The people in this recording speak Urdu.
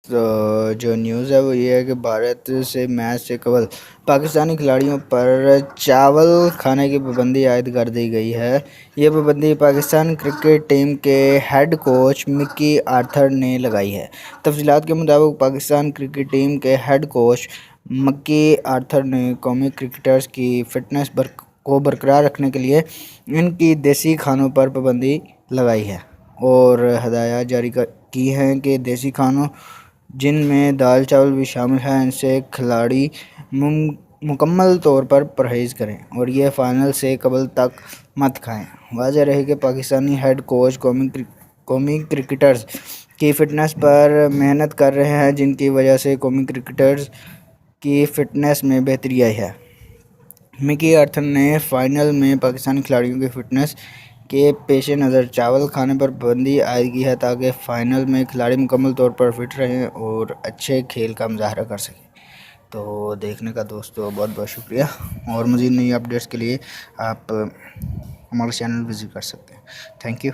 تو جو نیوز ہے وہ یہ ہے کہ بھارت سے میچ سے قبل پاکستانی کھلاڑیوں پر چاول کھانے کی پابندی عائد کر دی گئی ہے۔ یہ پابندی پاکستان کرکٹ ٹیم کے ہیڈ کوچ مکی آرتھر نے لگائی ہے۔ تفصیلات کے مطابق پاکستان کرکٹ ٹیم کے ہیڈ کوچ مکی آرتھر نے قومی کرکٹرز کی فٹنس کو برقرار رکھنے کے لیے ان کی دیسی کھانوں پر پابندی لگائی ہے اور ہدایات جاری کی ہیں کہ دیسی کھانوں جن میں دال چاول بھی شامل ہیں ان سے کھلاڑی مکمل طور پر پرہیز کریں اور یہ فائنل سے قبل تک مت کھائیں۔ واضح رہے کہ پاکستانی ہیڈ کوچ قومی کرکٹرز کی فٹنس پر محنت کر رہے ہیں جن کی وجہ سے قومی کرکٹرز کی فٹنس میں بہتری آئی ہے۔ مکی آرتھر نے فائنل میں پاکستانی کھلاڑیوں کی فٹنس کے پیش نظر چاول کھانے پر پابندی عائد کی ہے تاکہ فائنل میں کھلاڑی مکمل طور پر فٹ رہیں اور اچھے کھیل کا مظاہرہ کر سکیں۔ تو دیکھنے کا دوستو بہت بہت شکریہ، اور مزید نئی اپڈیٹس کے لیے آپ ہمارے چینل وزٹ کر سکتے ہیں۔ Thank you.